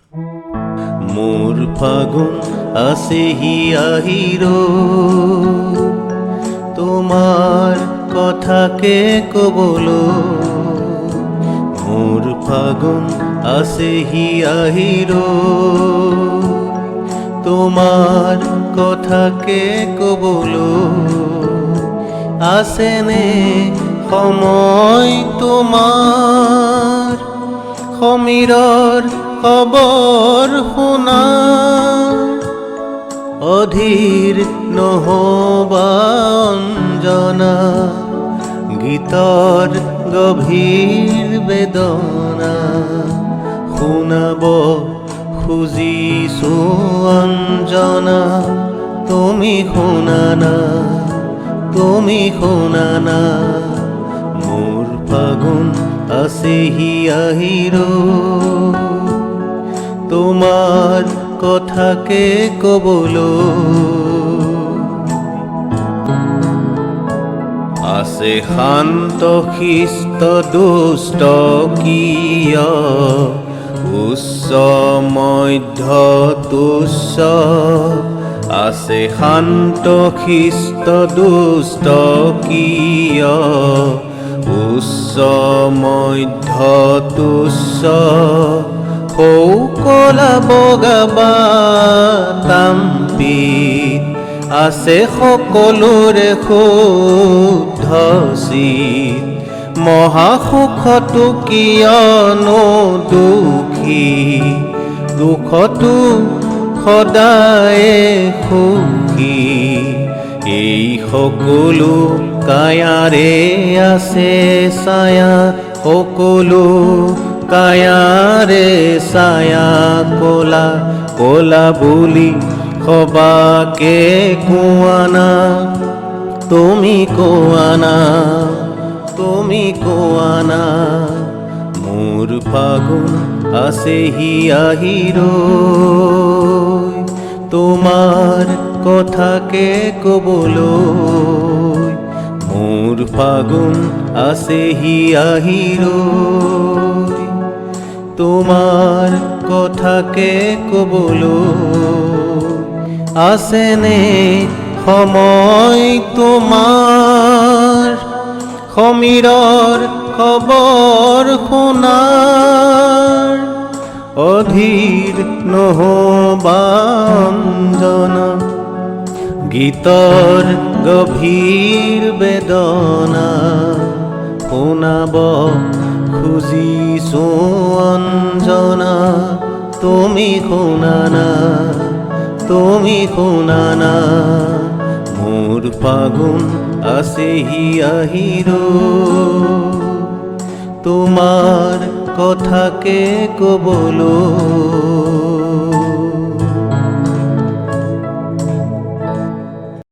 মোৰ ফাগুন আছেহি আহিৰ তোমাৰ কথাকে কবলৈ। মোৰ ফাগুন আছেহি আহিৰ তোমাৰ কথাকে কবলৈ। আছেনে সময় তোমাৰ সমীৰৰ খবৰ শুনা? অধীৰ নহবা অঞ্জনা, গীতৰ গভীৰ বেদনা শুনাব খুজিছো অঞ্জনা। তুমি শুনা না, তুমি শুনা না। মোৰ ফাগুন আছেহি আহিৰ তোমাৰ কথাকে কবলৈ। আছে শান্ত শিষ্ট দুষ্ট কিয়, উচ্চ মধ্য তুচ্ছ। আছে শান্ত শিষ্ট দুষ্ট কিয়, উচ্চ মধ্য তুচ্ছ। সৌ কলা বগা বা তাম্পিত আছে সকলোৰে শুদ্ধ চিত। মহাসুখতো কিয়নো দুখী, দুখতো সদায়ে সুখী। এই সকলো কায়াৰে আছে ছায়া, সকলো কায়াৰে ছায়া কলা। কলা বুলি সবাকে কোৱানা, তুমি কোৱানা, তুমি কোৱানা। মোৰ ফাগুন আছেহি আহিৰ তোমাৰ কথাকে কবলৈ। মোৰ ফাগুন আছেহি আহিৰ তোমাৰ কথাকে কবলৈ। আছেনে সময় তোমাৰ সমীৰৰ খবৰ শুনাৰ? অধীৰ নহবা অঞ্জনা, গীতৰ গভীৰ বেদনা শুনাব খুজিছো অঞ্জনা। তুমি শুনা না, তুমি শুনা না। মোৰ ফাগুন আছেহি আহিৰ তোমাৰ কথাকে কবলৈ।